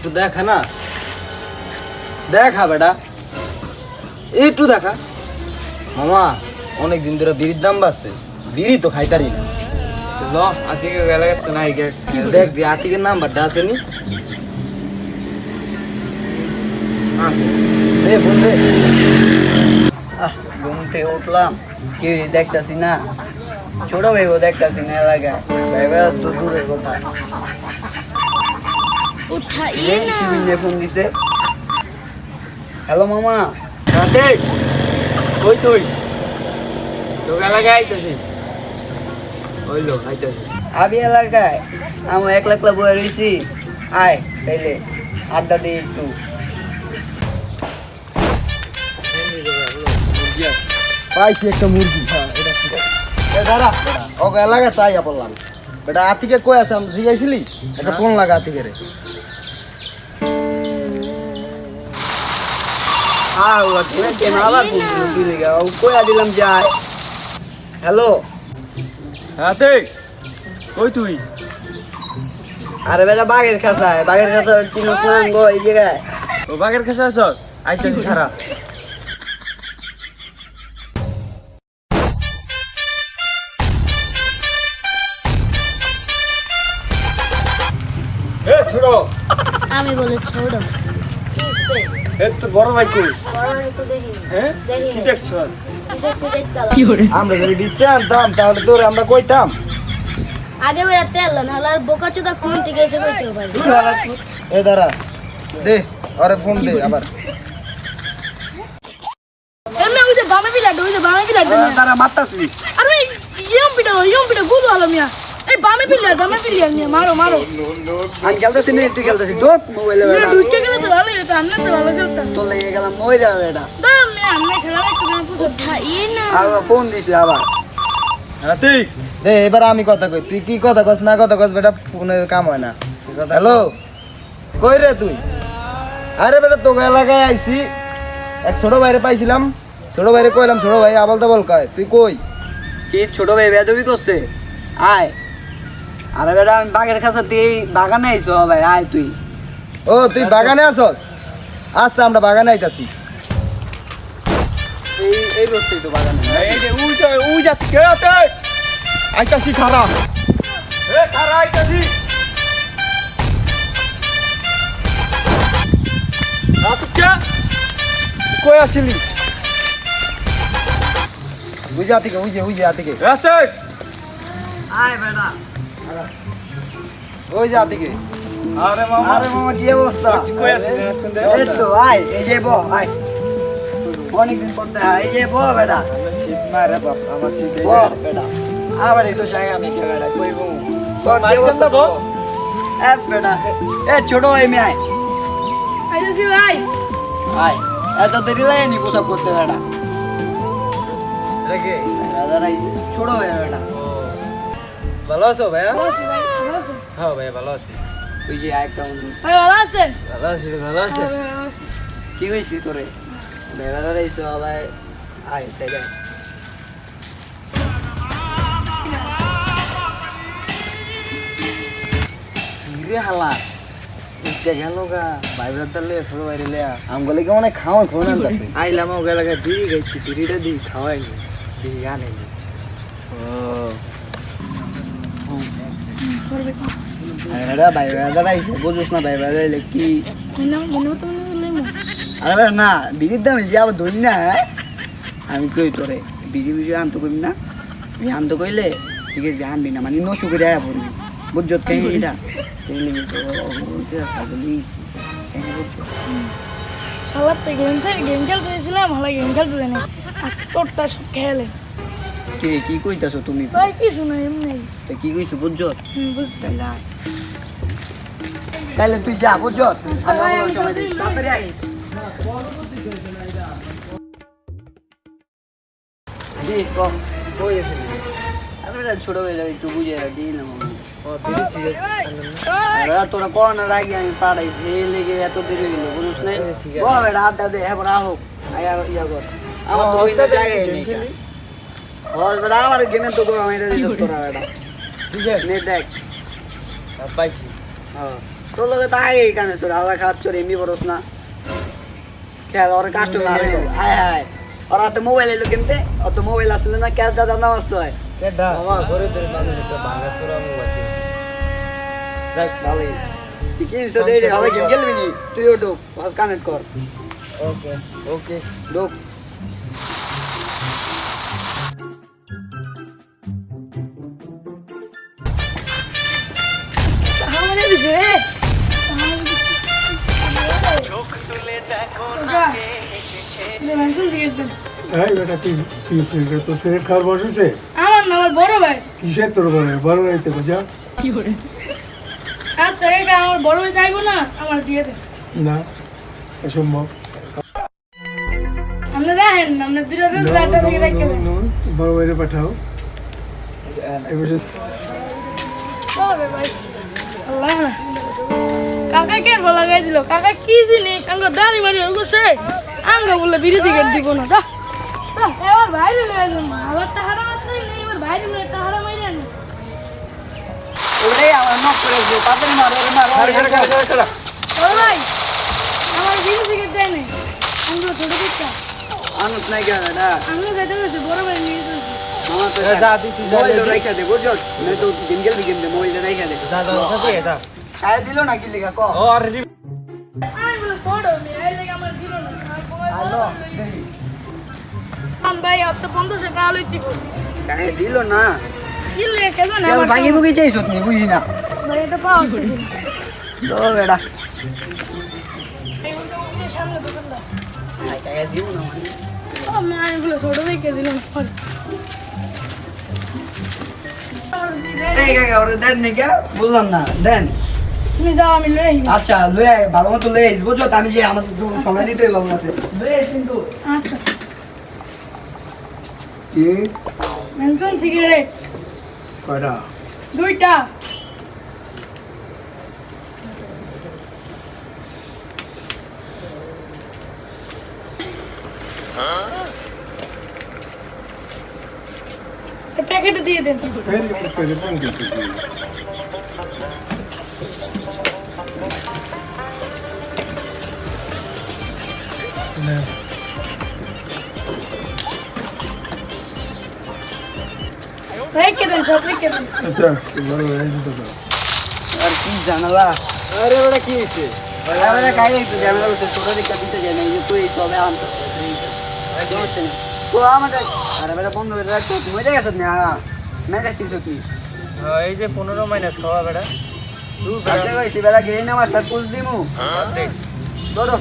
একটু দেখা না, দেখা বেটা, একটু দেখা। মামা অনেকদিন ধরে বিড়ির দাম বাড়ছে, বিড়ি তো খাইতারি না। ল আজকে গেলে তো নাই গে দেখ দি আতিকের নাম্বারটা আসেনি, দে ফোন দে। ঘুম থেকে উঠলাম, কি দেখতাছি না, ছোট ভাইও দেখতাছি না এলাকায়, ভাইবেরা তো দূরের কথা। শিবিনে ফোন দিছে। হ্যালো মামা। রাতে কই তুই? তোকে এলাকায় আইতেছি, ওই লোক আইতেছি। আমি এলাকায়, আমি একলা একলা বয়ে রয়েছি, আয় তাইলে আড্ডা দিই একটু। পাইছি একটা মুরগি। এ দাঁড়া, ওকে এলাকায় তাই বললাম বেটা। আতিকে কই আছে আমি জিজ্ঞাসিলি, একটা ফোন লাগা আতিকে রে। আবার ফোন দিল কি লেগে, কইয়া দিলাম যাই। হ্যালো। রাতে কই তুই? আরে বেটা বাঘের খাঁচায়, বাঘের খাঁচা চিনস না গো এই জায়গায়। ও বাগের কাছে আসস? আইতেছি খারাপ। এ ছোট, আমি বলে ছোট এ তোর বড় ভাই কই? তো দেখি হ্যাঁ দেখি কি দেখছ? আমরা যদি বিচ্ছে আনতাম তাহলে তোর আমরা কইতাম। আগে বেড়া তেল না হলে আর বোকা চোদা কোন থেকে এসে কইতে পারি এ দাঁড়া, দে আরে ফোন দে আবার। এমনি ওই যে বামে পিলাটা ওই যে বামে পিলাটা তারা মারতাছি। আরে ইয়ম পিটা গুলো হলো মিয়া এই বামে পিলার নিয়ে মারো মারো আমি খেলতেছি না, তুই খেলতেছি ডোক মোবাইলে বেটা। ঢুকে গেলে তো ভালো হতো আমরা তো ভালো খেলতাম তোর লেগে গেলাম মইরা বেটা। দাম মিয়া আমরা খেলা দেখতে না পুষো ইয়ে না আর ফোন দিছে আবার। রাতে দে এবার আমি কথা কই, তুই কি কথা কস না কথা কস বেটা, ফোনে কাম হয় না। হ্যালো, কই রে তুই? আরে বেটা তোকে এলাকায় আইছি, এক ছোট ভাইরে পাইছিলাম, ছোট ভাইরে কইলাম, ছোট ভাই আবল তাবল কয়, তুই কই? কি ছোট ভাই বেদবি করছে? আয়। আরে বেটা আমি বাঘের কাছে তুই বাগানে আইছো ভাই, আয় তুই। ও তুই বাগানে আসস? আচ্ছা আমরা বাগানে আইতাছি। এই রোডটাই তো বাগানে। এই যে উই যা কে রাতে আইতাছি খারাপ। এ খারাপ আইতাছি। রাতে কে কই আসিলি? ওই যে আতিকে, ওই যে আতিকে, রাতে আয় বেটা। ওই যে আতিকে। আরে মামা, আরে মামা কি অবস্থা? কই আসিলি এখন দে? এই তো আয়, এই যে বো, আয়। অনেকদিন পর দেখা, এই যে বো বেটা। শীত মারে বাপ, আমার শীত বো বেটা। আবার এই তো জায়গা আমি খেলাটা কইব। তোর কি অবস্থা বল? এ বেটা, এ ছোট ভাই মে আয়। আইতাছি ভাই আয়, এত দেরি লাগে নি পোশাক করতে বেটা। এটা কে? দাদা ছোট ভাই বেটা। ভালো আছো ভাইয়া? ভালো আছি ভাই ভালো আছেন হ্যাঁ ভাইয়া ভালো আছি। ওই যে একটা বন্ধু। ভাই ভালো আছেন ভালো আছি রে, ভালো আছে। ভালো আছি কি হয়েছি তোরে? বেড়া দাঁড়াইছো ভাই, আয় সাইডে। রে হালা এটা গেল গা ভাই ব্রাদার লে ছোট ভাই লে আমগুলো কি অনেক খাওয়া খোনা আছে। আইলাম ও গেলাকে বিড়ি গাইছি, বিড়িটা দি খাওয়াইনি, বিড়ি আনাইনি। আরে ভাই ব্রাদার আইছে, বুঝছ না ভাই ব্রাদার আইলে কি? মনে তো নেই আরে ভাই না, বিড়ির দাম যে আবার ধরি না। আমি কই তোরে বিড়ি আনতে করি না, তুই আনতে কইলে ঠিক আছে আনবি না, মানে নশো করে আয়া পড়বি, বুঝছো? তাই এটা তাইলে তো বলতে সাইকেল নিয়েছি, বুঝছো? সবার তো গেম খেলতে গেছিলাম ভালো গেম খেলতে দেয় না আজকে তোরটা সব খেলে কে কি কইতাছো তুমি? ভাই কিছু না এমনি তো কি কইছো বুঝছো? বুঝছি তাইলে আয়। তাইলে তুই যা, বুঝছো? আমরা কোনো সময় দিই, তাড়াতাড়ি আইস। দি কম কই আছে? আরে ছোট বেলা একটু বুঝে দিলাম আমি। ও বিড়ি সিগারেট আরে তোরা করোনার আগে আমি পাঠাইছি, এই লেগে এত দেরি হইলো, বুঝছ না? ঠিক আছে। বল বেটা আড্ডা দে, এবার আহ আয়া ইয়া কর। আমার তো ওইটা জায়গায় নেই। বল বেটা আমার গেমে তো গো আমি এটা রিজেক্ট করা বেটা। বুঝে নেট দেখ। পাইছি। হ্যাঁ তোর লগে তো আগে কানে চোর আল্লাহ খাত চোর এমনি বরস না খেয়াল ওর কাস্টমার হায় হায় ওরা তো মোবাইল এলো কিনতে ও তো মোবাইল আসলে না ক্যাশ দাদা নাম আসছে কেডা মামা করে দে মানুষ তো ভাঙা চোরা মোবাইল দেখ ভালোই তুই কি ইনসো দে হবে গেম খেলবি নি তুইও ঢোক বাস কানেক্ট কর ওকে ওকে ঢোক আমারে দিছে মেনশন সিগারেট দেন এই বেটা কি সিগারেট তো সিগারেট খাওয়ার বসেছে আমার না আমার বড় ভাই কিসের তোর বড় রাইতে যা আচ্ছা কাকা আমার বড় ভাই চাইবো না আমার দিয়ে দেন না অসম্ভব আপনি রাখেন আপনি দুটো দিন চারটা থেকে রেখে দেন বড় বাইরে পাঠাও এবার ওরে ভাই আল্লাহ না কাকা কে ভালো লাগাই দিল কাকা কি জিনিস আঙ্গ দাঁড়ি মারি ওগছে আঙ্গ বলে বিড়ি টিকেট দিব না দা এবার বাইরে লয়ে গেল আমার টাহারা মাত্র নেই এবার বাইরে লয়ে টাহারা মারি আনি ওরে আমার নক করে দে তাড়াতাড়ি মার ওরে মার ও ভাই আমার বিড়ি টিকেট দেয় নাই আঙ্গ ছোট দিকটা আনত নাই গা না আঙ্গ যেতে গেছে বড় ভাই নিয়ে গেছে মামা তো যা দি তুই যা মোবাইল রাইখা দে বুঝছ না তো গেম খেলবি গেম দে মোবাইল রাইখা দে যা যা খায় দিল না কি লিখা ক ও অলরেডি আমি বলে ছোট নেই এই লাগে আমার দিল না হ্যালো আম ভাই আপ তো 500 টাকা লইতি খায় দিল না কি লেখা দেন কেন আমার ভাঙি বুগি চাইছ তুমি বুঝি না ভাই এটা পাওয়া আছে তো বেটা এই বলতে সামনে দোকানটা খায় দিও না মানে আমি বলে ছোট দেখে দিলাম এই কাকা ওরে দেন নি কে বুঝলাম না দেন তুমি যাও আমি লই আইব আচ্ছা লই আয় ভালো মতো লই আইস বুঝছো তো আমি যে আমার তো সময় নিতেই ভালো আছে লই আইস কিন্তু আচ্ছা কি মেনশন সিগারেট কয়টা দুইটা প্যাকেটে দিয়ে দেন এই টেলিফোন কিছু না রেখে দেন সব রেখে দেন আচ্ছা বড় রাইতে তো আর কি জানালা আরে বড় কি হইছে আমরা খাই একটু ক্যামেরা উঠে ছোট দিকে দিতে যাই না এই যে তুই সবে আম তো আমাদের আরে বেটা বন্ধ করে রাখ তো মরে গেছ না মেরে চিস কি এই যে 15 মাইনাস খাওয়া বেটা তুই আজকে কইছি বেলা গেই না মাস্টার পুষ দিমু দেখ ধরো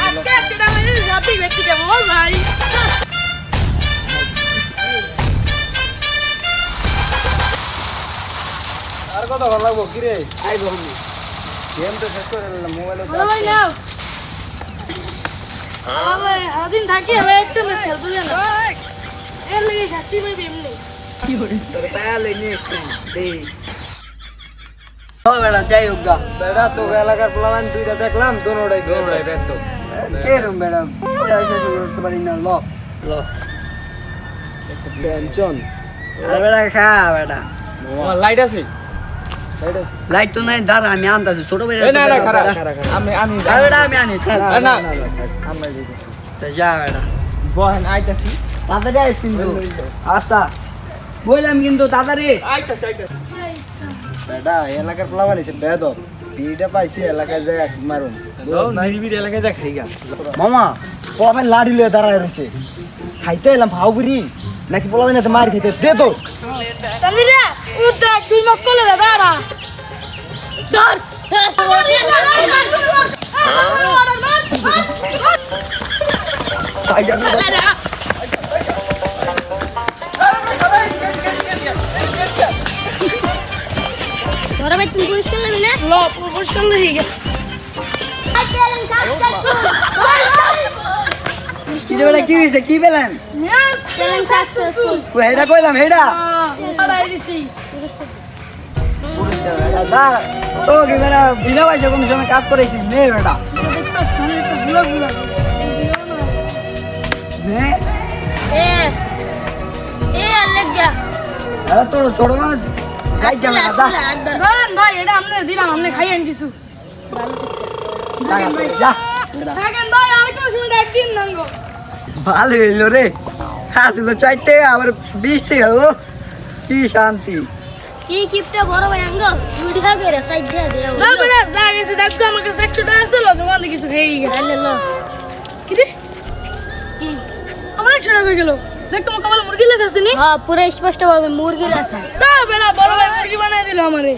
আজকে সেটা মানে জাতি ব্যক্তি দেবো ভাই আর কত ভালো লাগবো কি রে আই বন্ধু গেম তো শেষ করে দিলাম মোবাইলে ভালো ভাই নাও আমার আদিন থাকি হলে একটা ম্যাচ খেলতে দেন এর লাগে শাস্তি পাইবে এমনি তোর তাহলে নেক্সট টাইম দে ও বেটা যাই হোক গা বেটা তো এলাকার প্লান দুইটা দেখলাম দোনোটাই ব্যর্থ কে রুম বেটা পয়সা শুরু করতে পারি না ল ল টেনশন আরে বেটা খা বেটা আমার লাইট আছে লাইট আছে লাইট তো নাই দাঁড়া আমি আনতাছি ছোট বেটা না না খারাপ আমি আরে বেটা আমি আনি ছাড় না আমরা দিতে তো যা বেটা বহেন আইতাছি তাড়াতাড়ি আইস কিন্তু আস্তা বললাম কিন্তু তাড়াতাড়ি আইতাছি বেটা এলাকার প্লান আছে বেদ বিড়িটা পাইছি এলাকায় যাই মারুন নিরিবির এলাকায় যা খাইগা মামা পোলাবেন লাড়ি লয়ে দাঁড়ায় রয়েছে খাইতে এলাম ভাউবুরি নাকি পোলাবেন এত মার খাইতে দে তো তামিরা ও দেখ তুই মক্কলে দাঁড়া ধর বড় ভাই তুমি পুরস্কার নেবে না ল পুরস্কার লই গে কি রে বেটা কি হইছে কি পেলেন চ্যালেঞ্জ সাকসেসফুল ও হেডা কইলাম হেডা আড়াই দিছি পুরস্কার বেটা দা তো কি বেটা বিনা পয়সা কোনো সময় কাজ করেছিস নে বেটা দেখছ সামনে তো বুলা বুলা নে এ এ লেগ গয়া আরে তোর ছোট মানুষ যাই গেল না দা ধরেন ভাই এটা আপনি দিলাম আপনি খাইয়েন কিছু টাকা করে যা থাকেন ভাই আর কেউ শুনে একদিন নাঙ্গো ভালো হইলো রে আসলো 4 টাকা আবার 20 টাকা ও কি শান্তি কি কিপটা বড় ভাই আঙ্গ ভিডিও করে সাইড দিয়ে দে না বেটা যা গেছে দেখো আমাকে 100 টাকা আসলো দোকান থেকে কিছু খেয়ে গেছে তাহলে লো কি রে কি আমার 100 টাকা হয়ে গেল দেখ তোমার কপালে মুরগি লেখা আছে নি হ্যাঁ পুরো স্পষ্ট ভাবে মুরগি রাখা না বেটা বড় ভাই মুরগি বানাই দিল আমারে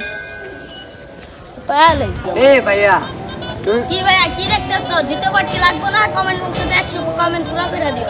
পালে এ ভাইয়া কি ভাইয়া কি দেখতেছো দ্বিতীয় পার্টি লাগবে না কমেন্ট বক্সে 100 কমেন্ট পুরো করে দিও